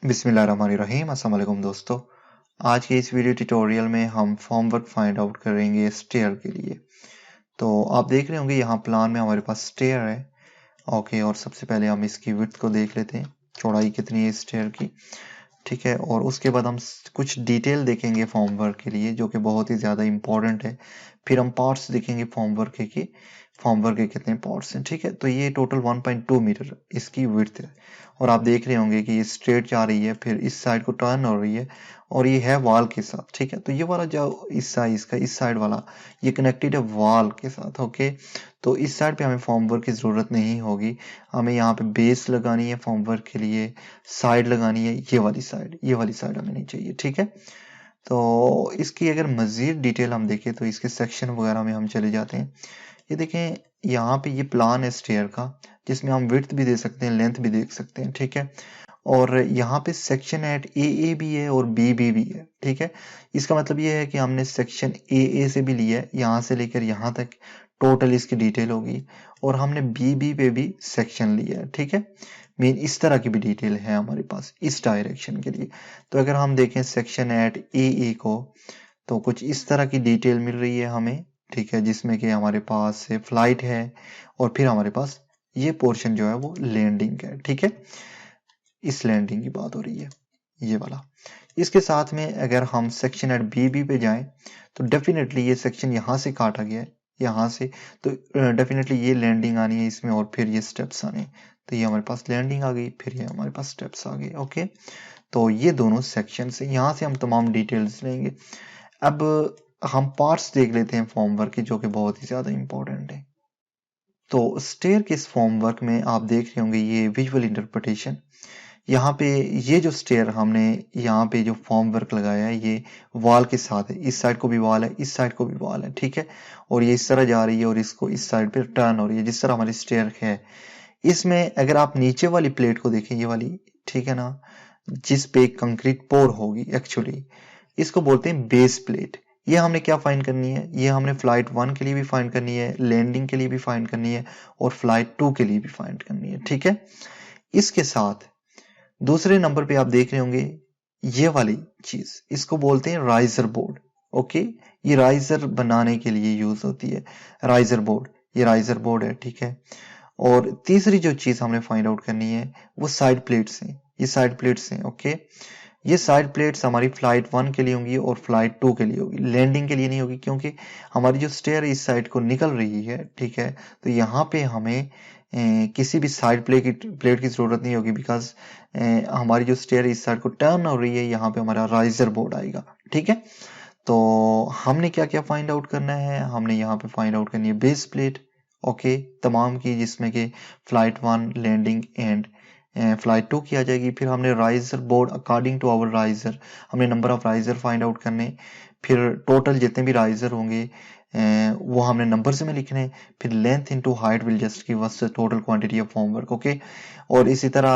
बिस्मिल्लाहिर्रहमानिर्रहीम। अस्सलाम वालेकुम दोस्तों, आज के इस वीडियो ट्यूटोरियल में हम फॉर्म वर्क फाइंड आउट करेंगे स्टेयर के लिए। तो आप देख रहे होंगे यहाँ प्लान में हमारे पास स्टेयर है। ओके, और सबसे पहले हम इसकी विड्थ को देख लेते हैं, चौड़ाई कितनी है स्टेयर की। ठीक है, और उसके बाद हम कुछ डिटेल देखेंगे फॉर्म वर्क के लिए जो कि बहुत ही ज़्यादा इंपॉर्टेंट है। फिर हम पार्ट्स देखेंगे फॉर्म वर्क के फॉर्म वर्क के कितने पार्ट्स हैं। ठीक है, तो ये टोटल 1.2 मीटर इसकी विड्थ है। और आप देख रहे होंगे कि ये स्ट्रेट जा रही है, फिर इस साइड को टर्न हो रही है और ये है वॉल के साथ। ठीक है, तो ये वाला जो हिस्सा इसका इस साइड वाला ये कनेक्टेड है वॉल के साथ। ओके, तो इस साइड पे हमें फॉर्म वर्क की ज़रूरत नहीं होगी। हमें यहाँ पे बेस लगानी है फॉर्म वर्क के लिए, साइड लगानी है ये वाली साइड हमें नहीं चाहिए। ठीक है, तो इसकी अगर मज़ीद डिटेल हम देखें तो इसके सेक्शन वगैरह में हम चले जाते हैं। ये देखें, यहाँ पे ये प्लान है स्टेयर का जिसमें हम विड्थ भी दे सकते हैं, लेंथ भी देख सकते हैं। ठीक है, और यहाँ पे सेक्शन एट ए भी है और बी भी है। ठीक है, इसका मतलब ये है कि हमने सेक्शन ए से भी लिया है, यहाँ से लेकर यहाँ तक टोटल इसकी डिटेल होगी, और हमने बी पे भी सेक्शन लिया है। ठीक है, मीन इस तरह की भी डिटेल है हमारे पास इस डायरेक्शन के लिए। तो अगर हम देखें सेक्शन एट ए को, तो कुछ इस तरह की डिटेल मिल रही है हमें। ठीक है, जिसमें कि हमारे पास फ्लाइट है और फिर हमारे पास ये पोर्शन जो है वो लैंडिंग है। ठीक है, इस लैंडिंग की बात हो रही है, ये वाला। इसके साथ में अगर हम सेक्शन एट बी पे जाएं तो डेफिनेटली ये सेक्शन यहाँ से काटा गया है, यहाँ से, तो डेफिनेटली ये लैंडिंग आनी है इसमें और फिर ये स्टेप्स आने। तो ये हमारे पास लैंडिंग आ गई, फिर ये हमारे पास स्टेप्स आ गए। ओके, तो ये दोनों सेक्शन से यहाँ से हम तमाम डिटेल्स लेंगे। अब हम पार्ट्स देख लेते हैं फॉर्म वर्क के जो कि बहुत ही ज़्यादा इंपॉर्टेंट है। तो स्टेयर के इस फॉर्म वर्क में आप देख रहे होंगे ये विजुअल इंटरप्रिटेशन। यहाँ पे ये जो स्टेयर हमने यहाँ पे जो फॉर्म वर्क लगाया है ये वॉल के साथ है, इस साइड को भी वॉल है, इस साइड को भी वॉल है। ठीक है, और ये इस तरह जा रही है और इसको इस साइड पे टर्न हो रही है जिस तरह हमारी स्टेयर है। इसमें अगर आप नीचे वाली प्लेट को देखें, ये वाली, ठीक है ना, जिस पे कंक्रीट पोर होगी, एक्चुअली इसको बोलते हैं बेस प्लेट। ये हमने क्या फाइंड करनी है, ये हमने फ्लाइट 1 के लिए भी फाइंड करनी है, लैंडिंग के लिए भी फाइंड करनी है और फ्लाइट 2 के लिए भी फाइंड करनी है। ठीक है, इसके साथ दूसरे नंबर पे आप देख रहे होंगे ये वाली चीज, इसको बोलते हैं राइजर बोर्ड। ओके, ये राइजर बनाने के लिए यूज होती है, राइजर बोर्ड, ये राइजर बोर्ड है। ठीक है, और तीसरी जो चीज हमने फाइंड आउट करनी है वो साइड प्लेट्स हैं, ये साइड प्लेट्स हैं। ओके, ये साइड प्लेट्स हमारी फ्लाइट 1 के लिए होंगी और फ्लाइट 2 के लिए होगी, लैंडिंग के लिए नहीं होगी क्योंकि हमारी जो स्टेयर इस साइड को निकल रही है। ठीक है, तो यहाँ पे हमें किसी भी साइड प्लेट की जरूरत नहीं होगी, बिकॉज हमारी जो स्टेयर इस साइड को टर्न हो रही है, यहाँ पे हमारा राइजर बोर्ड आएगा। ठीक है, तो हमने क्या क्या फाइंड आउट करना है, हमने यहाँ पे फाइंड आउट करनी है बेस प्लेट। ओके, तमाम की, जिसमें कि फ्लाइट 1, लैंडिंग एंड फ्लाइट 2 की आ जाएगी। फिर हमने riser board, according to our riser हमने number of riser find out करने, फिर टोटल जितने भी राइजर होंगे वो हमने नंबर्स में लिखने, फिर length into height will just give us total quantity of form work. Okay, और इसी तरह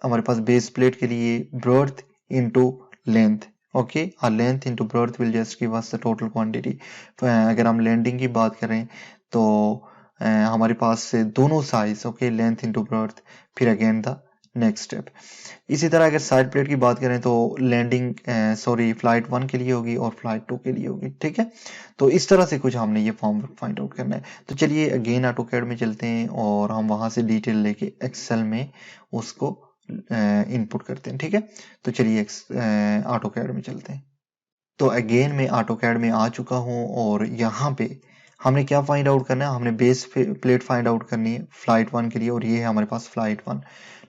हमारे पास बेस प्लेट के लिए breadth into length. Okay, length into breadth will just give us the total quantity. अगर हम लैंडिंग की बात करें तो हमारे पास दोनों size, okay, length into breadth, फिर अगेन द नेक्स्ट स्टेप। इसी तरह अगर साइड प्लेट की बात करें तो लैंडिंग फ्लाइट 1 के लिए होगी और फ्लाइट 2 के लिए होगी। ठीक है, तो इस तरह से कुछ हमने ये फॉर्म फाइंड आउट करना है। तो चलिए अगेन ऑटोकैड में चलते हैं और हम वहां से डिटेल लेके एक्सेल में उसको इनपुट करते हैं। ठीक है, तो चलिए ऑटोकैड में चलते हैं। तो अगेन मैं ऑटोकैड में आ चुका हूं और यहाँ पे हमने क्या फाइंड आउट करना है, हमने बेस प्लेट फाइंड आउट करनी है फ्लाइट 1 के लिए और ये है हमारे पास फ्लाइट 1।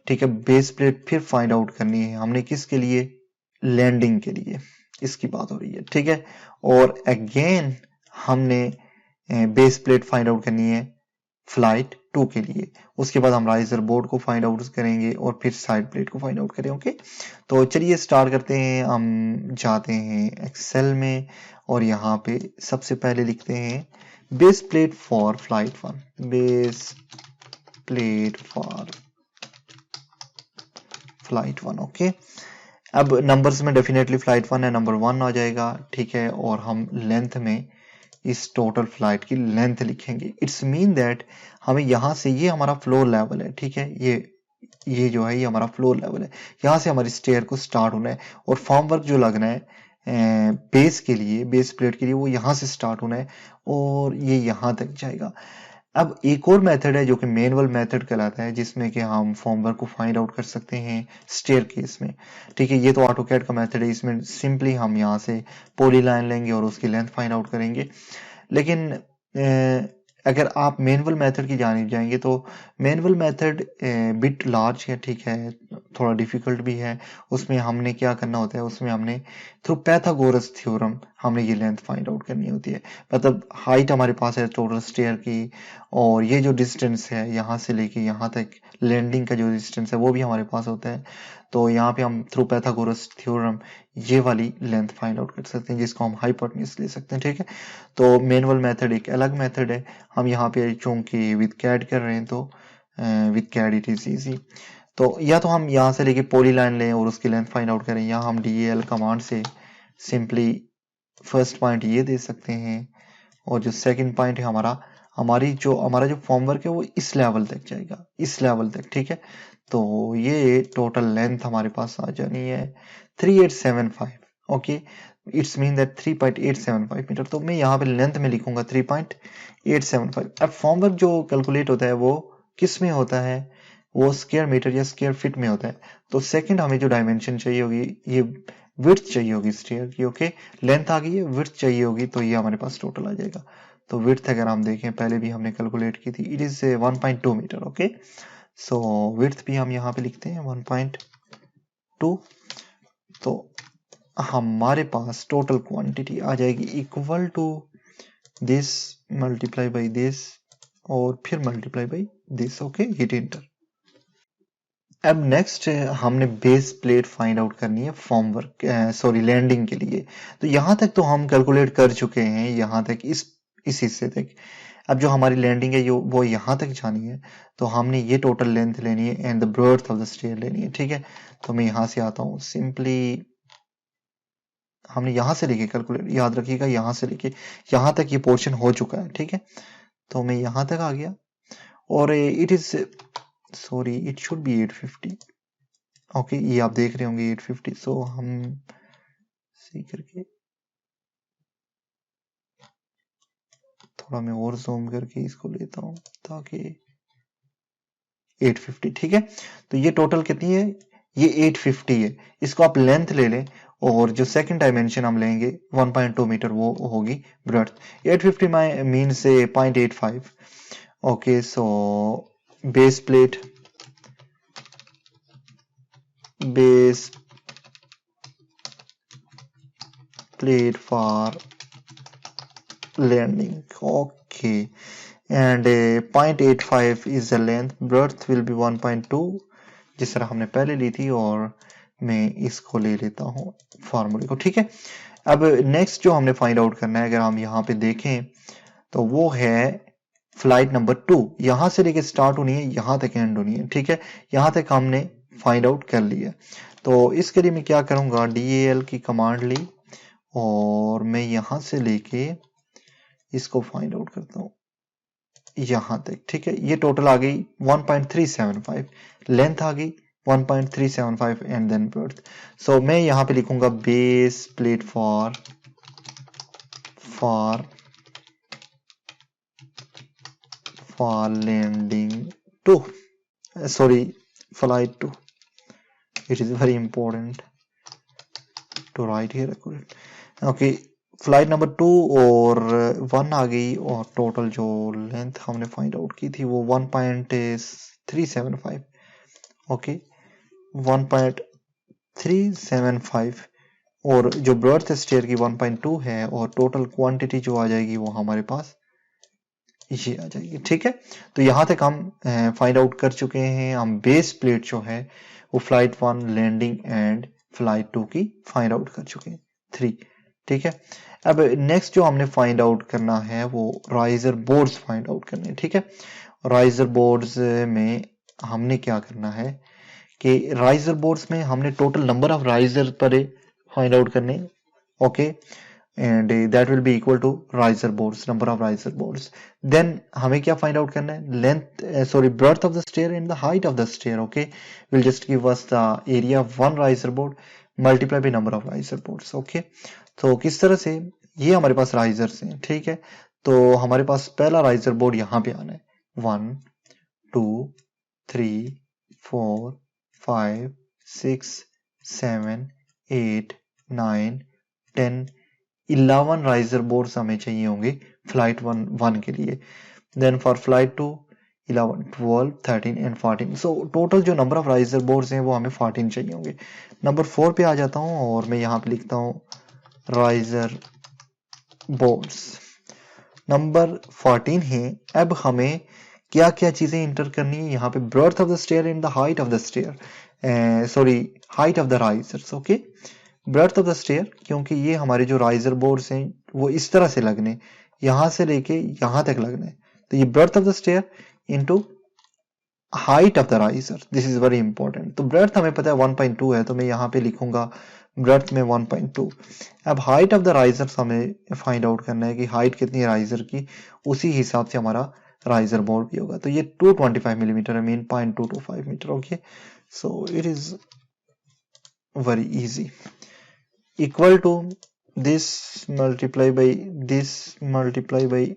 ठीक है, बेस प्लेट फिर फाइंड आउट करनी है हमने किसके लिए, लैंडिंग के लिए, इसकी बात हो रही है। ठीक है, और अगेन हमने बेस प्लेट फाइंड आउट करनी है फ्लाइट 2 के लिए। उसके बाद हम राइजर बोर्ड को फाइंड आउट करेंगे और फिर साइड प्लेट को फाइंड आउट करें। ओके, तो चलिए स्टार्ट करते हैं। हम जाते हैं एक्सेल में और यहाँ पे सबसे पहले लिखते हैं base plate for flight 1, base plate for flight 1। Okay, अब नंबर्स में डेफिनेटली फ्लाइट 1 है, नंबर 1 आ जाएगा। ठीक है, और हम लेंथ में इस टोटल फ्लाइट की लेंथ लिखेंगे। इट्स मीन दैट हमें यहाँ से, ये हमारा फ्लोर लेवल है, ठीक है, ये ये जो है ये हमारा फ्लोर लेवल है, यहाँ से हमारी स्टेयर को स्टार्ट होना है और फॉर्म वर्क जो लगना है बेस के लिए, बेस प्लेट के लिए, वो यहाँ से स्टार्ट होना है और ये यहाँ तक जाएगा। अब एक और मेथड है जो कि मैनुअल मेथड कहलाता है, जिसमें कि हम फॉर्म वर्क को फाइंड आउट कर सकते हैं स्टेयर केस में। ठीक है, ये तो ऑटोकैड का मेथड है, इसमें सिंपली हम यहाँ से पॉलीलाइन लेंगे और उसकी लेंथ फाइंड आउट करेंगे। लेकिन अगर आप मैनुअल मेथड की जानिब जाएंगे तो मैनुअल मेथड बिट लार्ज है, ठीक है, थोड़ा डिफिकल्ट भी है। उसमें हमने क्या करना होता है, उसमें हमने थ्रू पैथागोरस थ्योरम हमने ये लेंथ फाइंड आउट करनी होती है। मतलब हाइट हमारे पास है टोटल स्टेयर की, और ये जो डिस्टेंस है यहाँ से लेके यहाँ तक लैंडिंग का जो डिस्टेंस है वो भी हमारे पास होता है। तो यहाँ पे हम थ्रू पैथागोरस थ्योरम ये वाली लेंथ फाइंड आउट कर सकते हैं, जिसको हम हाइपोटेन्यूज ले सकते हैं। ठीक है, तो मैनुअल मेथड एक अलग मेथड है। हम यहाँ पे चूंकि विद कैड कर रहे हैं तो with CAD it is easy. तो या तो हम यहाँ से लेके पॉलीलाइन लें और उसकी लेंथ फाइंड आउट करें, या हम DAL कमांड से सिंपली फर्स्ट पॉइंट ये दे सकते हैं और जो सेकंड पॉइंट है हमारा जो फॉर्म वर्क है वो इस लेवल तक जाएगा, इस लेवल तक। ठीक है, तो ये टोटल लेंथ हमारे पास आ जानी है 3875। Okay, it's mean that 3.875 metre. तो मैं यहाँ पे लेंथ में लिखूंगा 3.875। अब फॉर्म वर्क जो कैलकुलेट होता है वो किस में होता है, वो स्क्वायर मीटर या स्क्वायर फीट में होता है। तो सेकंड हमें जो डायमेंशन चाहिए होगी, ये विड्थ चाहिए होगी स्टेयर की। ओके, लेंथ आ गई है, विड्थ चाहिए होगी, तो ये हमारे पास टोटल आ जाएगा। तो विड्थ अगर हम देखें, पहले भी हमने कैलकुलेट की थी, it is 1.2 metre. Okay, so width भी हम यहाँ पे लिखते हैं 1.2। तो हमारे पास टोटल क्वांटिटी आ जाएगी equal to this multiply by this और फिर multiply by this. Okay, hit enter. अब नेक्स्ट हमने बेस प्लेट फाइंड आउट करनी है फॉर्म वर्क सॉरी लैंडिंग के लिए। तो यहाँ तक तो हम कैलकुलेट कर चुके हैं, यहाँ तक इस हिस्से तक। अब जो हमारी लैंडिंग है वो यहाँ तक जानी है, तो हमने ये टोटल लेंथ लेनी है and the breadth of the stair लेनी है। ठीक है, तो मैं यहाँ से आता हूँ, सिंपली हमने यहाँ से लेके कैलकुलेट, याद रखिएगा यहाँ से लेके यहाँ तक ये पोर्शन हो चुका है। ठीक है, तो मैं यहाँ तक आ गया और it is sorry it should be 850। Okay, ये आप देख रहे होंगे 850। सो हम सही करके थोड़ा मैं और जूम करके इसको लेता हूँ ताकि 850। ठीक है, तो ये टोटल कितनी है, ये 850 है। इसको आप लेंथ ले लें और जो सेकंड डायमेंशन हम लेंगे 1.2 मीटर, वो होगी ब्रेड्थ। 850 मीन से 0.85। Okay, so base plate for landing. Okay, and 0.85 is the length, breadth will be 1.2 जिस तरह हमने पहले ली थी, और मैं इसको ले लेता हूँ फार्मूले को। ठीक है, अब नेक्स्ट जो हमने फाइंड आउट करना है, अगर हम यहाँ पे देखें तो वो है फ्लाइट नंबर 2। यहाँ से लेके स्टार्ट होनी है, यहाँ तक एंड होनी है। ठीक है, यहाँ तक हमने फाइंड आउट कर लिया। तो इसके लिए मैं क्या करूँगा, DAL की कमांड ली और मैं यहाँ से लेके इसको फाइंड आउट करता हूँ यहाँ तक। ठीक है, ये टोटल आ गई 1.375, लेंथ आ गई 1.375 एंड देन ब्रेड्थ। सो मैं यहाँ पे लिखूंगा base plate for landing 2, sorry, flight 2. It is very important to write here accurate. Okay, flight number 2 और 1 आ गई, और टोटल जो लेंथ हमने फाइंड आउट की थी वो 1.375। ओके, 1.375 और जो ब्रेड्थ स्टेयर की 1.2 है, और टोटल क्वांटिटी जो आ जाएगी वो हमारे पास ये आ जाएगी। ठीक है, तो यहाँ तक हम फाइंड आउट कर चुके हैं। हम बेस प्लेट जो है वो फ्लाइट 1, लैंडिंग एंड फ्लाइट 2 की फाइंड आउट कर चुके हैं 3। ठीक है, अब नेक्स्ट जो हमने फाइंड आउट करना है वो राइजर बोर्ड्स फाइंड आउट करने। ठीक है, राइजर बोर्ड्स में हमने क्या करना है कि राइजर बोर्ड्स में हमने टोटल नंबर ऑफ राइजर पर फाइंड आउट करने। Okay, and that will be equal to riser boards, number of riser boards. Then हमें क्या फाइंड आउट करना है, length sorry breadth of the stair and the height of the stair. Okay, will just give us the area of one riser board multiply by number of riser boards. Okay, तो किस तरह से, ये हमारे पास risers हैं, ठीक है। तो हमारे पास पहला राइजर बोर्ड यहाँ पे आना है, 1 2 3 4 5 6 7 8 9 10 11 राइजर बोर्ड्स हमें चाहिए होंगे फ्लाइट 1 के लिए। Then for flight 2 11 12 13 and 14। So total जो नंबर ऑफ राइजर बोर्ड्स हैं वो हमें 14 चाहिए होंगे। नंबर 4 पे आ जाता हूँ और मैं यहाँ पे लिखता हूँ राइजर बोर्ड्स। नंबर 14 है। अब हमें क्या क्या चीजें इंटर करनी है यहाँ पे, breadth of the stair and the height of the stair, sorry height of the risers. Okay, breadth of the stair, क्योंकि ये हमारे जो राइजर बोर्ड्स हैं वो इस तरह से लगने, यहां से लेके यहां तक लगने, तो ये breadth of the stair into height of the riser, this is very important. तो ब्रेड्थ हमें पता है 1.2 है, तो मैं यहाँ पे लिखूंगा ब्रेड्थ में 1.2। अब हाइट ऑफ द राइजर हमें फाइंड आउट करना है कि हाइट कितनी है राइजर की, उसी हिसाब से हमारा राइजर बोर्ड भी होगा। तो ये 225 मिलीमीटर है, mean 0.225 metre. Okay, so it is very easy, equal to this multiply by this multiply by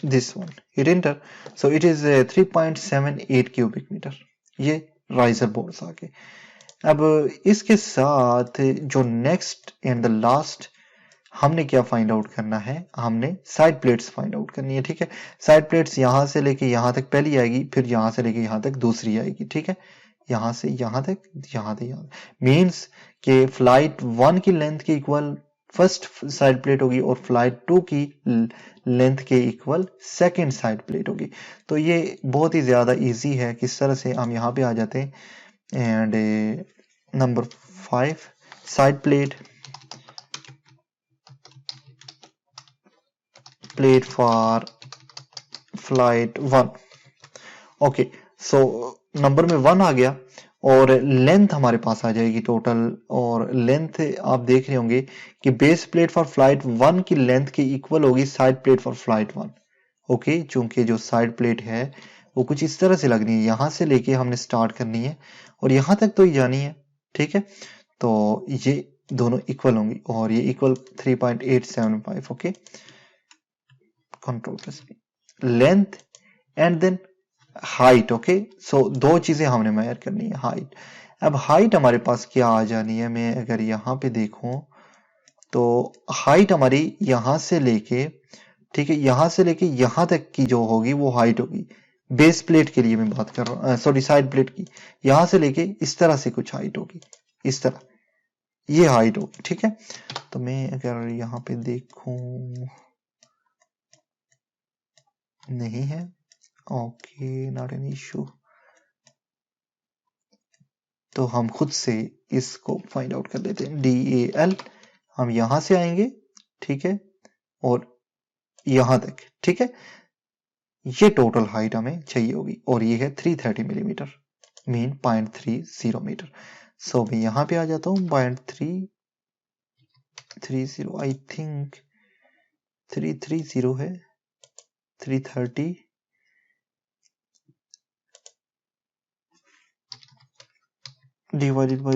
this one, hit enter, so it is 3.78 cubic meter, ये राइजर बोर्ड्स आ गए। अब इसके साथ जो नेक्स्ट एंड द लास्ट हमने क्या find out करना है, हमने साइड प्लेट्स फाइंड आउट करनी है, ठीक है। साइड प्लेट्स यहां से लेके यहां तक पहली आएगी, फिर यहां से लेके यहां तक दूसरी आएगी, ठीक है। यहां से यहां तक, यहां से यहां, मीन्स के फ्लाइट 1 की लेंथ के इक्वल फर्स्ट साइड प्लेट होगी और फ्लाइट 2 की लेंथ के इक्वल सेकंड साइड प्लेट होगी। तो ये बहुत ही ज्यादा इजी है। किस तरह से, हम यहाँ पे आ जाते हैं and number 5 side plate for flight 1। Okay, so number में 1 आ गया और लेंथ हमारे पास आ जाएगी टोटल, और लेंथ आप देख रहे होंगे कि बेस प्लेट फॉर फ्लाइट 1 की लेंथ के इक्वल होगी side plate for flight 1। Okay, चूंकि जो साइड प्लेट है वो कुछ इस तरह से लगनी है, यहां से लेके हमने स्टार्ट करनी है और यहां तक तो ही जानी है, ठीक है। तो ये दोनों इक्वल होंगी और ये equal 3.875। Okay, control press length and then height. Okay, so दो चीजें हमने मेजर करनी है, हाइट। अब हाइट हमारे पास क्या आ जानी है, मैं अगर यहाँ पे देखूं तो हाइट हमारी यहां से लेके, ठीक है, यहां से लेके यहां तक की जो होगी वो हाइट होगी। बेस प्लेट के लिए मैं बात कर रहा हूँ, सॉरी साइड प्लेट की, यहां से लेके इस तरह से कुछ हाइट होगी, इस तरह ये हाइट होगी, ठीक है। तो मैं अगर यहाँ पे देखूं, नहीं है, ओके नॉट एन इशू, तो हम खुद से इसको फाइंड आउट कर लेते हैं। DAL हम यहां से आएंगे, ठीक है, और यहां तक, ठीक है। ये टोटल हाइट हमें चाहिए होगी और ये है 330 मिलीमीटर, मीन 0.30 मीटर। सो मैं यहां पे आ जाता हूं, 0.330, आई थिंक 330 है, 330 divided by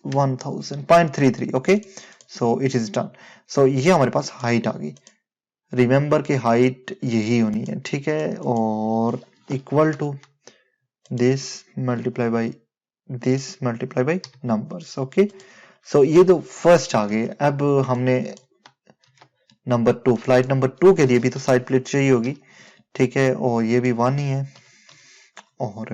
1000, 0.33। Okay, so it is done. So ये हमारे पास हाइट आ गई। रिमेंबर कि हाइट यही होनी है, ठीक है, और equal to this multiply by this multiply by numbers. Okay, so ये तो फर्स्ट आ गए। अब हमने नंबर 2, फ्लाइट नंबर 2 के लिए भी तो साइड प्लेट चाहिए होगी, ठीक है, और ये भी 1 ही है, और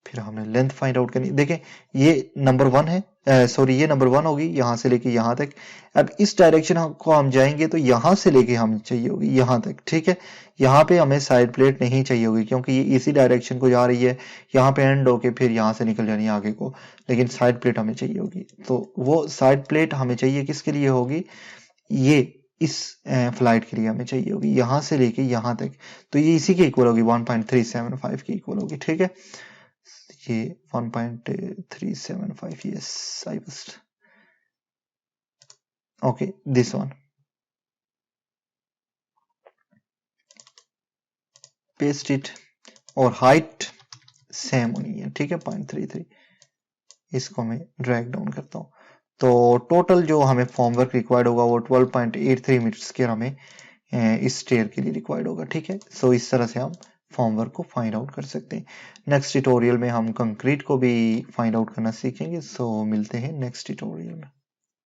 फिर हमने लेंथ फाइंड आउट करनी। देखें ये नंबर 1 है, सॉरी ये नंबर 1 होगी यहां से लेके यहां तक। अब इस डायरेक्शन को हम जाएंगे तो यहां से लेके हम चाहिए होगी यहां तक, ठीक है। यहाँ पे हमें साइड प्लेट नहीं चाहिए होगी क्योंकि ये इसी डायरेक्शन को जा रही है, यहाँ पे एंड होके फिर यहाँ से निकल जानी है आगे को, लेकिन साइड प्लेट हमें चाहिए होगी। तो वो साइड प्लेट हमें चाहिए किसके लिए होगी, ये इस फ्लाइट के लिए हमें चाहिए होगी यहां से लेके यहां तक। तो ये इसी के इक्वल होगी, 1.375 की इक्वल होगी, ठीक है। ये 1.375, yes I was okay this one, paste it, और हाइट सेम होनी है, ठीक है 0.33, इसको मैं ड्रैग डाउन करता हूँ। तो टोटल जो हमें फॉर्म वर्क रिक्वायर्ड होगा वो 12.83 मीटर स्क्वायर हमें इस स्टेयर के लिए रिक्वायर्ड होगा, ठीक है। सो इस तरह से हम फॉर्म वर्क को फाइंड आउट कर सकते हैं। नेक्स्ट ट्यूटोरियल में हम कंक्रीट को भी फाइंड आउट करना सीखेंगे। सो मिलते हैं नेक्स्ट ट्यूटोरियल में।